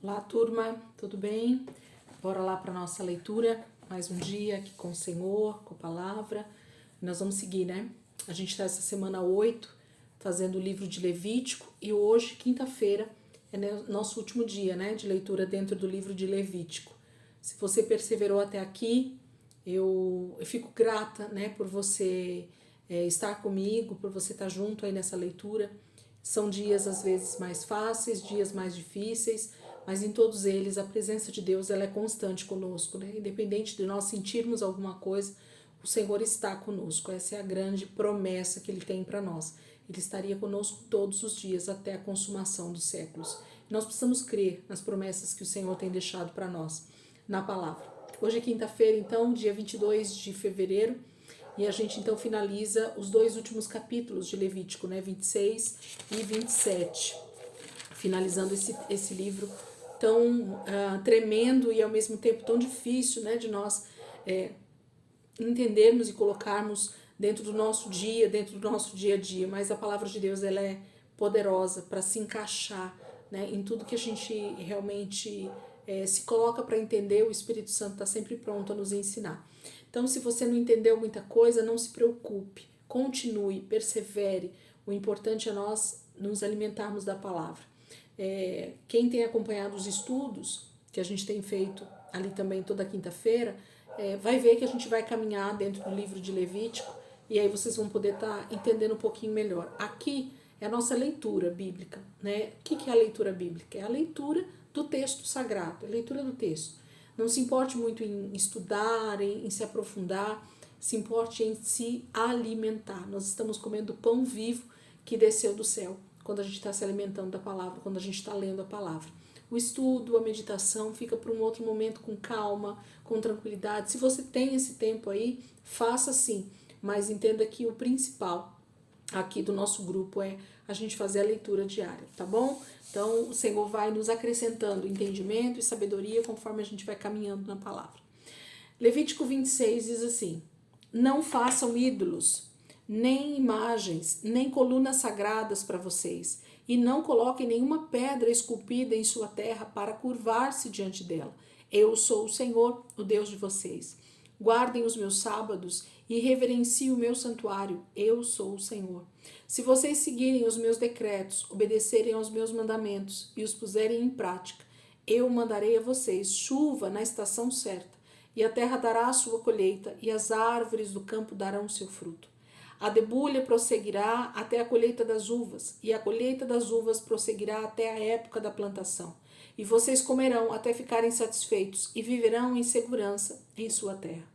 Olá, turma, tudo bem? Bora lá para nossa leitura, mais um dia aqui com o Senhor, com a palavra. Nós vamos seguir, né? A gente está essa semana 8, fazendo o livro de Levítico, e hoje, quinta-feira, é nosso último dia, né, de leitura dentro do livro de Levítico. Se você perseverou até aqui, eu fico grata, né, por você estar comigo, por você estar junto aí nessa leitura. São dias às vezes mais fáceis, dias mais difíceis, mas em todos eles a presença de Deus ela é constante conosco, né? Independente de nós sentirmos alguma coisa, o Senhor está conosco. Essa é a grande promessa que Ele tem para nós. Ele estaria conosco todos os dias até a consumação dos séculos. Nós precisamos crer nas promessas que o Senhor tem deixado para nós na palavra. Hoje é quinta-feira, então, dia 22 de fevereiro, e a gente então finaliza os dois últimos capítulos de Levítico, né, 26 e 27, finalizando esse livro tão tremendo e ao mesmo tempo tão difícil, né, de nós entendermos e colocarmos dentro do nosso dia, dentro do nosso dia a dia. Mas a palavra de Deus ela é poderosa para se encaixar, né, em tudo que a gente realmente se coloca para entender. O Espírito Santo está sempre pronto a nos ensinar. Então, se você não entendeu muita coisa, não se preocupe, continue, persevere. O importante é nós nos alimentarmos da palavra. Quem tem acompanhado os estudos que a gente tem feito ali também toda quinta-feira, vai ver que a gente vai caminhar dentro do livro de Levítico e aí vocês vão poder estar entendendo um pouquinho melhor. Aqui é a nossa leitura bíblica, né? O que é a leitura bíblica? É a leitura do texto sagrado, é a leitura do texto. Não se importe muito em estudar, em se aprofundar, se importe em se alimentar. Nós estamos comendo pão vivo que desceu do céu, quando a gente está se alimentando da palavra, quando a gente está lendo a palavra. O estudo, a meditação fica para um outro momento com calma, com tranquilidade. Se você tem esse tempo aí, faça sim, mas entenda que o principal aqui do nosso grupo é a gente fazer a leitura diária, tá bom? Então, o Senhor vai nos acrescentando entendimento e sabedoria conforme a gente vai caminhando na palavra. Levítico 26 diz assim: não façam ídolos, nem imagens, nem colunas sagradas para vocês, e não coloquem nenhuma pedra esculpida em sua terra para curvar-se diante dela. Eu sou o Senhor, o Deus de vocês. Guardem os meus sábados e reverenciem o meu santuário. Eu sou o Senhor. Se vocês seguirem os meus decretos, obedecerem aos meus mandamentos e os puserem em prática, eu mandarei a vocês chuva na estação certa, e a terra dará a sua colheita, e as árvores do campo darão o seu fruto. A debulha prosseguirá até a colheita das uvas, e a colheita das uvas prosseguirá até a época da plantação. E vocês comerão até ficarem satisfeitos, e viverão em segurança em sua terra.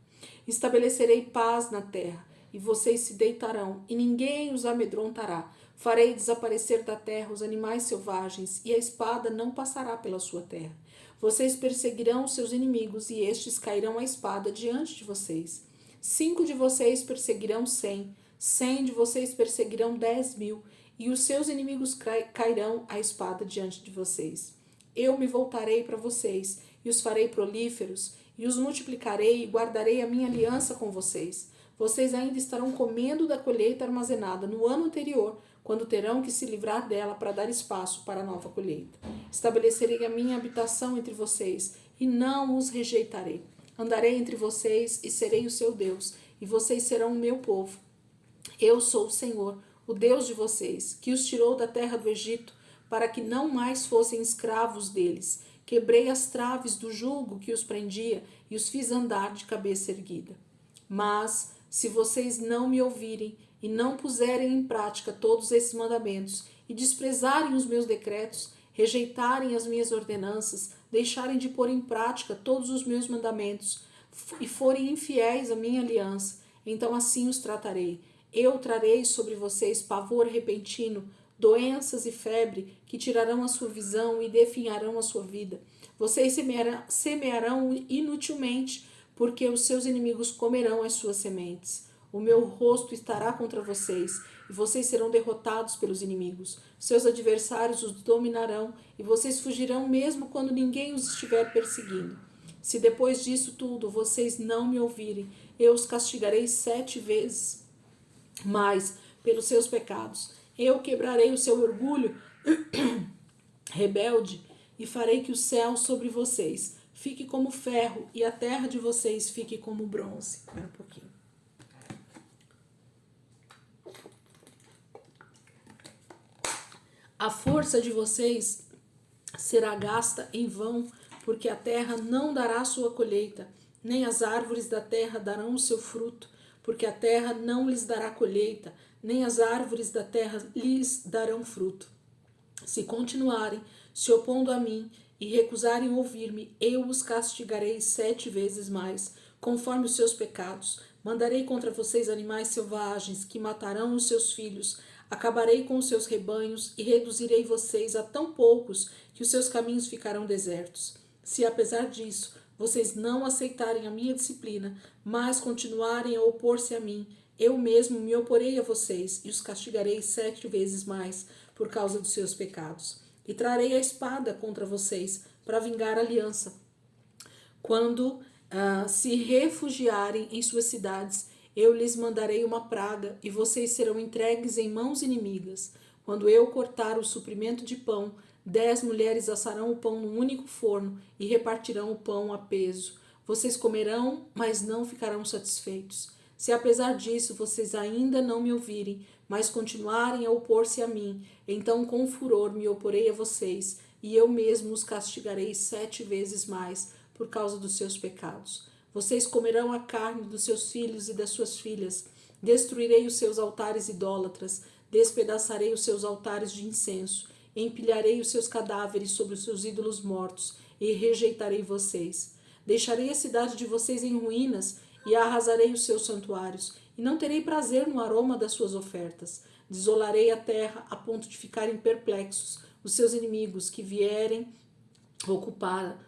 Estabelecerei paz na terra, e vocês se deitarão, e ninguém os amedrontará. Farei desaparecer da terra os animais selvagens, e a espada não passará pela sua terra. Vocês perseguirão seus inimigos, e estes cairão à espada diante de vocês. 5 de vocês perseguirão 100, 100 de vocês perseguirão 10.000, e os seus inimigos cairão à espada diante de vocês. Eu me voltarei para vocês, e os farei prolíferos, e os multiplicarei, e guardarei a minha aliança com vocês. Vocês ainda estarão comendo da colheita armazenada no ano anterior, quando terão que se livrar dela para dar espaço para a nova colheita. Estabelecerei a minha habitação entre vocês, e não os rejeitarei. Andarei entre vocês, e serei o seu Deus, e vocês serão o meu povo. Eu sou o Senhor, o Deus de vocês, que os tirou da terra do Egito, para que não mais fossem escravos deles. Quebrei as traves do jugo que os prendia e os fiz andar de cabeça erguida. Mas, se vocês não me ouvirem e não puserem em prática todos esses mandamentos e desprezarem os meus decretos, rejeitarem as minhas ordenanças, deixarem de pôr em prática todos os meus mandamentos e forem infiéis à minha aliança, então assim os tratarei. Eu trarei sobre vocês pavor repentino, doenças e febre que tirarão a sua visão e definharão a sua vida. Vocês semearão inutilmente, porque os seus inimigos comerão as suas sementes. O meu rosto estará contra vocês, e vocês serão derrotados pelos inimigos. Seus adversários os dominarão, e vocês fugirão mesmo quando ninguém os estiver perseguindo. Se depois disso tudo vocês não me ouvirem, eu os castigarei 7 vezes mais pelos seus pecados. Eu quebrarei o seu orgulho rebelde e farei que o céu sobre vocês fique como ferro e a terra de vocês fique como bronze. Espera um pouquinho. A força de vocês será gasta em vão, porque a terra não dará sua colheita, nem as árvores da terra darão o seu fruto, porque a terra não lhes dará colheita, nem as árvores da terra lhes darão fruto. Se continuarem se opondo a mim e recusarem ouvir-me, eu os castigarei 7 vezes mais, conforme os seus pecados. Mandarei contra vocês animais selvagens que matarão os seus filhos. Acabarei com os seus rebanhos e reduzirei vocês a tão poucos que os seus caminhos ficarão desertos. Se apesar disso vocês não aceitarem a minha disciplina, mas continuarem a opor-se a mim, eu mesmo me oporei a vocês e os castigarei 7 vezes mais por causa dos seus pecados. E trarei a espada contra vocês para vingar a aliança. Quando se refugiarem em suas cidades, eu lhes mandarei uma praga e vocês serão entregues em mãos inimigas. Quando eu cortar o suprimento de pão, 10 mulheres assarão o pão num único forno e repartirão o pão a peso. Vocês comerão, mas não ficarão satisfeitos. Se apesar disso vocês ainda não me ouvirem, mas continuarem a opor-se a mim, então com furor me oporei a vocês, e eu mesmo os castigarei 7 vezes mais por causa dos seus pecados. Vocês comerão a carne dos seus filhos e das suas filhas, destruirei os seus altares idólatras, despedaçarei os seus altares de incenso, empilharei os seus cadáveres sobre os seus ídolos mortos, e rejeitarei vocês. Deixarei a cidade de vocês em ruínas, e arrasarei os seus santuários, e não terei prazer no aroma das suas ofertas. Desolarei a terra a ponto de ficarem perplexos os seus inimigos que vierem ocupá-la.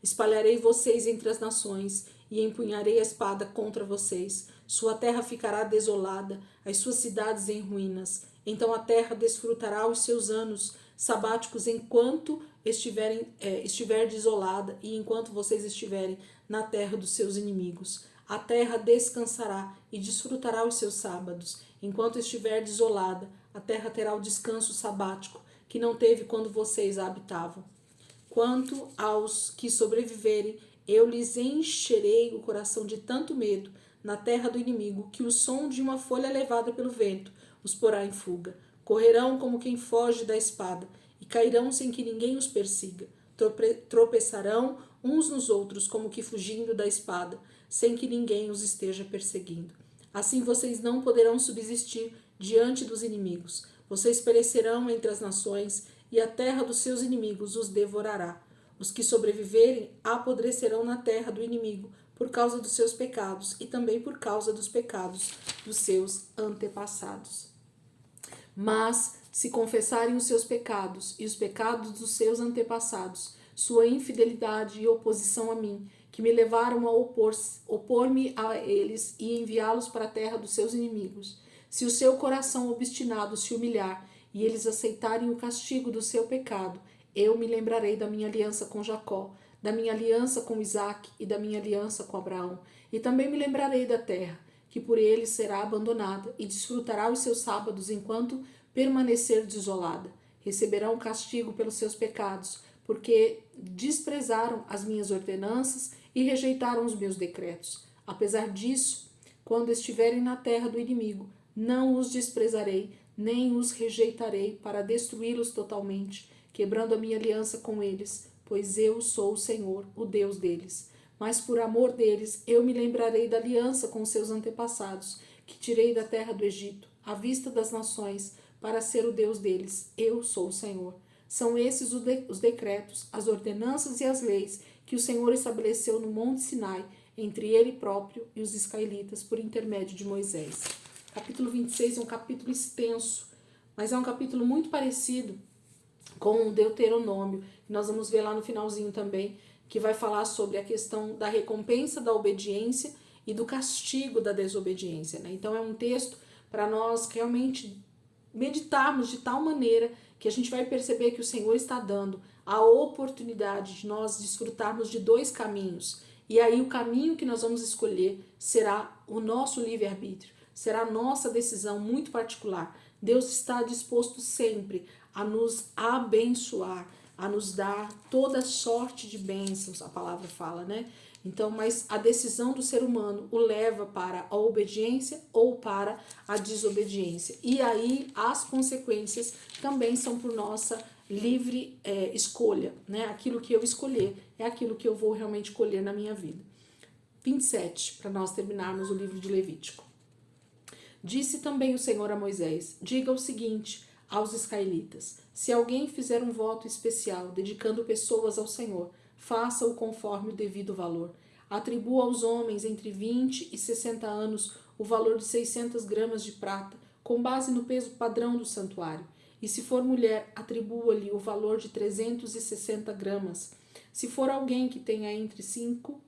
Espalharei vocês entre as nações e empunharei a espada contra vocês. Sua terra ficará desolada, as suas cidades em ruínas. Então a terra desfrutará os seus anos sabáticos enquanto estiver desolada e enquanto vocês estiverem na terra dos seus inimigos. A terra descansará e desfrutará os seus sábados. Enquanto estiver desolada, a terra terá o descanso sabático que não teve quando vocês a habitavam. Quanto aos que sobreviverem, eu lhes encherei o coração de tanto medo na terra do inimigo que o som de uma folha levada pelo vento os porá em fuga. Correrão como quem foge da espada e cairão sem que ninguém os persiga. Tropeçarão uns nos outros como que fugindo da espada, sem que ninguém os esteja perseguindo. Assim vocês não poderão subsistir diante dos inimigos. Vocês perecerão entre as nações e a terra dos seus inimigos os devorará. Os que sobreviverem apodrecerão na terra do inimigo por causa dos seus pecados e também por causa dos pecados dos seus antepassados. Mas, se confessarem os seus pecados e os pecados dos seus antepassados, sua infidelidade e oposição a mim, que me levaram a opor-me a eles e enviá-los para a terra dos seus inimigos, se o seu coração obstinado se humilhar e eles aceitarem o castigo do seu pecado, eu me lembrarei da minha aliança com Jacó, da minha aliança com Isaque e da minha aliança com Abraão, e também me lembrarei da terra, que por eles será abandonada e desfrutará os seus sábados enquanto permanecer desolada. Receberão castigo pelos seus pecados, porque desprezaram as minhas ordenanças e rejeitaram os meus decretos. Apesar disso, quando estiverem na terra do inimigo, não os desprezarei, nem os rejeitarei para destruí-los totalmente, quebrando a minha aliança com eles, pois eu sou o Senhor, o Deus deles. Mas por amor deles, eu me lembrarei da aliança com seus antepassados, que tirei da terra do Egito, à vista das nações, para ser o Deus deles. Eu sou o Senhor. São esses os decretos, as ordenanças e as leis que o Senhor estabeleceu no Monte Sinai, entre ele próprio e os israelitas, por intermédio de Moisés. Capítulo 26 é um capítulo extenso, mas é um capítulo muito parecido com o Deuteronômio, que nós vamos ver lá no finalzinho também, que vai falar sobre a questão da recompensa da obediência e do castigo da desobediência, né? Então é um texto para nós realmente meditarmos de tal maneira que a gente vai perceber que o Senhor está dando a oportunidade de nós desfrutarmos de 2 caminhos. E aí o caminho que nós vamos escolher será o nosso livre-arbítrio, será a nossa decisão muito particular. Deus está disposto sempre a nos abençoar, a nos dar toda sorte de bênçãos, a palavra fala, né? Então, mas a decisão do ser humano o leva para a obediência ou para a desobediência. E aí as consequências também são por nossa livre escolha, né? Aquilo que eu escolher é aquilo que eu vou realmente colher na minha vida. 27, para nós terminarmos o livro de Levítico. Disse também o Senhor a Moisés: diga o seguinte aos israelitas: se alguém fizer um voto especial dedicando pessoas ao Senhor, faça-o conforme o devido valor. Atribua aos homens entre 20 e 60 anos o valor de 600 gramas de prata, com base no peso padrão do santuário. E se for mulher, atribua-lhe o valor de 360 gramas. Se for alguém que tenha entre 5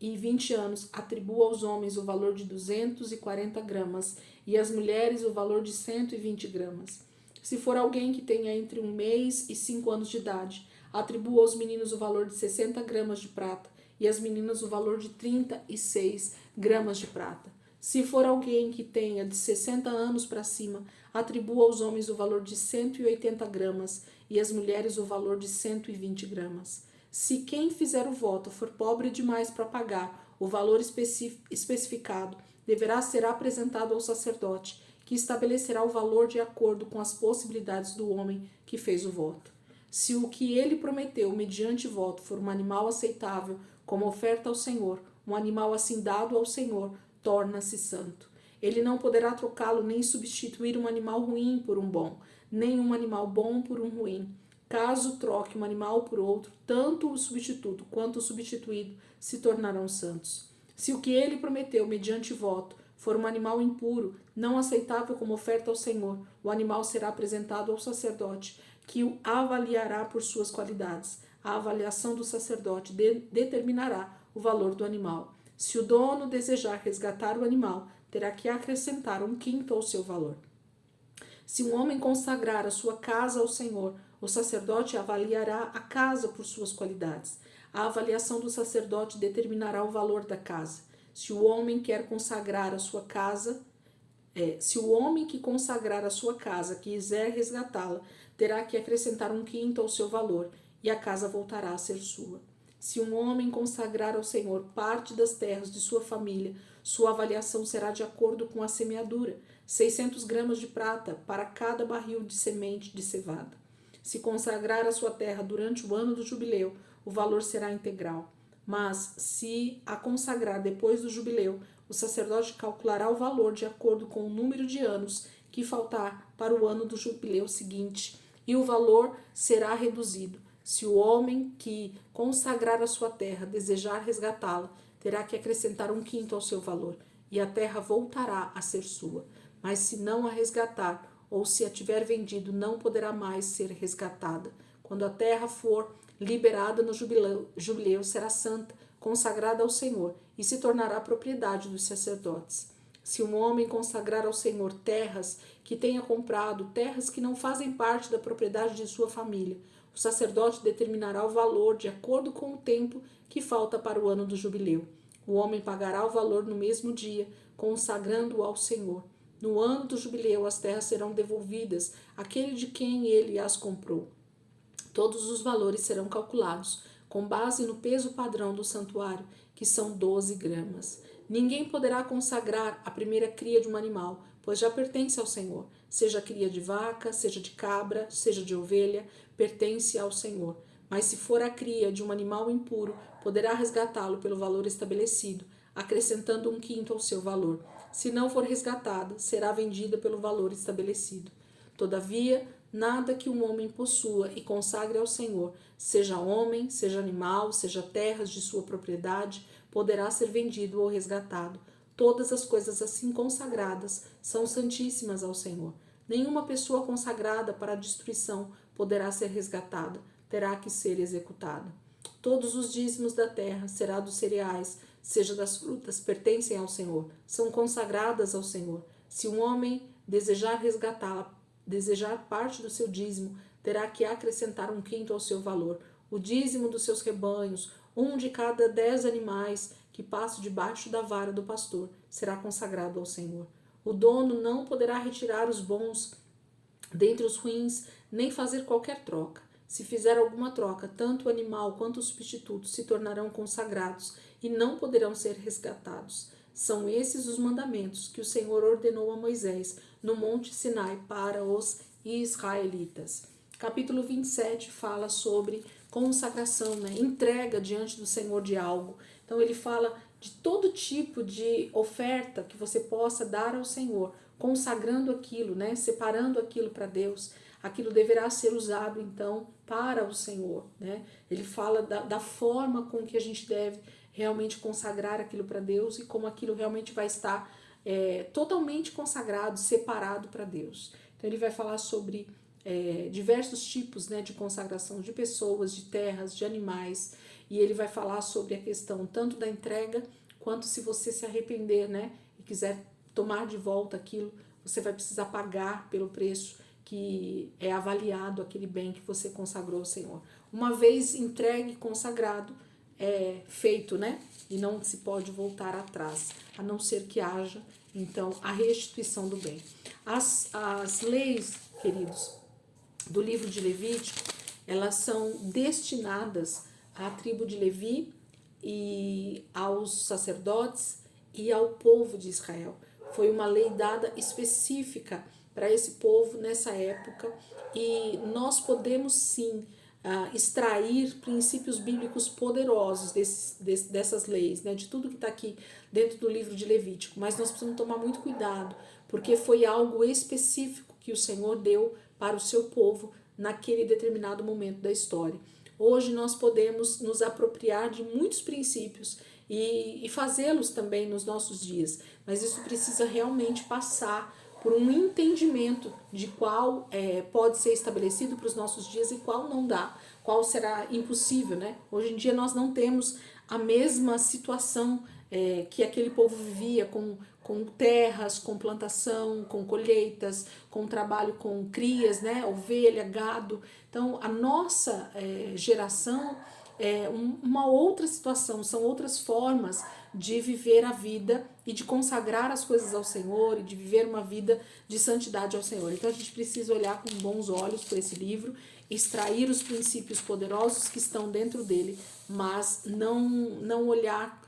e 20 anos, atribua aos homens o valor de 240 gramas e às mulheres o valor de 120 gramas. Se for alguém que tenha entre 1 mês e 5 anos de idade, atribua aos meninos o valor de 60 gramas de prata e às meninas o valor de 36 gramas de prata. Se for alguém que tenha de 60 anos para cima, atribua aos homens o valor de 180 gramas e às mulheres o valor de 120 gramas. Se quem fizer o voto for pobre demais para pagar o valor especificado, deverá ser apresentado ao sacerdote, que estabelecerá o valor de acordo com as possibilidades do homem que fez o voto. Se o que ele prometeu mediante voto for um animal aceitável como oferta ao Senhor, um animal assim dado ao Senhor, torna-se santo. Ele não poderá trocá-lo nem substituir um animal ruim por um bom, nem um animal bom por um ruim. Caso troque um animal por outro, tanto o substituto quanto o substituído se tornarão santos. Se o que ele prometeu mediante voto for um animal impuro, não aceitável como oferta ao Senhor, o animal será apresentado ao sacerdote, que o avaliará por suas qualidades. A avaliação do sacerdote determinará o valor do animal. Se o dono desejar resgatar o animal, terá que acrescentar 1/5 ao seu valor. Se um homem consagrar a sua casa ao Senhor, o sacerdote avaliará a casa por suas qualidades. A avaliação do sacerdote determinará o valor da casa. Se o homem quer consagrar a sua casa, se o homem que consagrar a sua casa quiser resgatá-la, terá que acrescentar 1/5 ao seu valor, e a casa voltará a ser sua. Se um homem consagrar ao Senhor parte das terras de sua família, sua avaliação será de acordo com a semeadura, 600 gramas de prata para cada barril de semente de cevada. Se consagrar a sua terra durante o ano do jubileu, o valor será integral. Mas, se a consagrar depois do jubileu, o sacerdote calculará o valor de acordo com o número de anos que faltar para o ano do jubileu seguinte, e o valor será reduzido. Se o homem que consagrar a sua terra desejar resgatá-la, terá que acrescentar 1/5 ao seu valor, e a terra voltará a ser sua. Mas se não a resgatar, ou se a tiver vendido, não poderá mais ser resgatada. Quando a terra for liberada no jubileu, será santa, consagrada ao Senhor, e se tornará propriedade dos sacerdotes. Se um homem consagrar ao Senhor terras que tenha comprado, terras que não fazem parte da propriedade de sua família, o sacerdote determinará o valor de acordo com o tempo que falta para o ano do jubileu. O homem pagará o valor no mesmo dia, consagrando-o ao Senhor. No ano do jubileu, as terras serão devolvidas àquele de quem ele as comprou. Todos os valores serão calculados com base no peso padrão do santuário, que são 12 gramas. Ninguém poderá consagrar a primeira cria de um animal, pois já pertence ao Senhor. Seja cria de vaca, seja de cabra, seja de ovelha, pertence ao Senhor. Mas se for a cria de um animal impuro, poderá resgatá-lo pelo valor estabelecido, acrescentando 1/5 ao seu valor. Se não for resgatada, será vendida pelo valor estabelecido. Todavia, nada que um homem possua e consagre ao Senhor, seja homem, seja animal, seja terras de sua propriedade, poderá ser vendido ou resgatado. Todas as coisas assim consagradas são santíssimas ao Senhor. Nenhuma pessoa consagrada para a destruição poderá ser resgatada, terá que ser executada. Todos os dízimos da terra, será dos cereais, seja das frutas, pertencem ao Senhor, são consagradas ao Senhor. Se um homem desejar resgatá-la, desejar parte do seu dízimo, terá que acrescentar 1/5 ao seu valor. O dízimo dos seus rebanhos, 1 de cada 10 animais que passe debaixo da vara do pastor, será consagrado ao Senhor. O dono não poderá retirar os bons dentre os ruins, nem fazer qualquer troca. se fizer alguma troca, tanto o animal quanto o substituto se tornarão consagrados e não poderão ser resgatados. São esses os mandamentos que o Senhor ordenou a Moisés no Monte Sinai para os israelitas. Capítulo 27 fala sobre consagração, né? Entrega diante do Senhor de algo. Então ele fala de todo tipo de oferta que você possa dar ao Senhor, consagrando aquilo, né? Separando aquilo para Deus. Aquilo deverá ser usado então para o Senhor, né? Ele fala da forma com que a gente deve realmente consagrar aquilo para Deus e como aquilo realmente vai estar totalmente consagrado, separado para Deus. Então ele vai falar sobre diversos tipos, né, de consagração de pessoas, de terras, de animais, e ele vai falar sobre a questão tanto da entrega quanto se você se arrepender, né, e quiser tomar de volta aquilo, você vai precisar pagar pelo preço que é avaliado aquele bem que você consagrou ao Senhor. Uma vez entregue e consagrado, é feito, né? E não se pode voltar atrás, a não ser que haja, então, a restituição do bem. As leis, queridos, do livro de Levítico, elas são destinadas à tribo de Levi e aos sacerdotes e ao povo de Israel. Foi uma lei dada específica para esse povo nessa época e nós podemos sim extrair princípios bíblicos poderosos dessas leis, né, de tudo que está aqui dentro do livro de Levítico, mas nós precisamos tomar muito cuidado, porque foi algo específico que o Senhor deu para o seu povo naquele determinado momento da história. Hoje nós podemos nos apropriar de muitos princípios e fazê-los também nos nossos dias, mas isso precisa realmente passar por um entendimento de qual pode ser estabelecido para os nossos dias e qual não dá, qual será impossível, né? Hoje em dia nós não temos a mesma situação que aquele povo vivia com terras, com plantação, com colheitas, com trabalho com crias, né? Ovelha, gado. Então a nossa geração é uma outra situação, são outras formas de viver a vida e de consagrar as coisas ao Senhor e de viver uma vida de santidade ao Senhor. Então a gente precisa olhar com bons olhos para esse livro, extrair os princípios poderosos que estão dentro dele, mas não olhar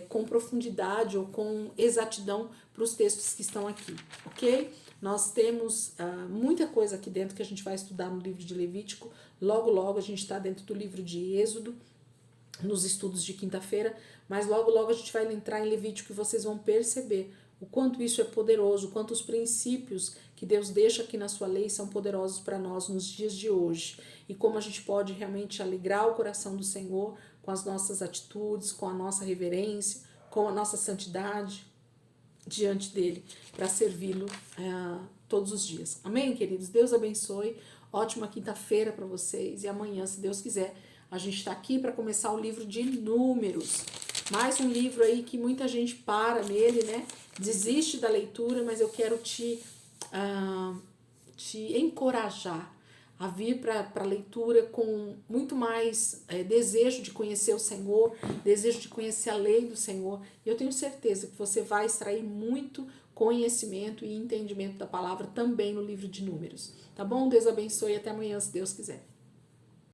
com profundidade ou com exatidão para os textos que estão aqui, ok? Nós temos muita coisa aqui dentro que a gente vai estudar no livro de Levítico. Logo a gente está dentro do livro de Êxodo, nos estudos de quinta-feira, mas logo a gente vai entrar em Levítico e vocês vão perceber o quanto isso é poderoso, o quanto os princípios que Deus deixa aqui na sua lei são poderosos para nós nos dias de hoje e como a gente pode realmente alegrar o coração do Senhor com as nossas atitudes, com a nossa reverência, com a nossa santidade diante dele para servi-lo todos os dias. Amém, queridos? Deus abençoe. Ótima quinta-feira para vocês e amanhã, se Deus quiser, a gente está aqui para começar o livro de Números. Mais um livro aí que muita gente para nele, né? Desiste da leitura, mas eu quero te encorajar a vir para a leitura com muito mais desejo de conhecer o Senhor, desejo de conhecer a lei do Senhor. E eu tenho certeza que você vai extrair muito conhecimento e entendimento da palavra também no livro de Números. Tá bom? Deus abençoe e até amanhã, se Deus quiser.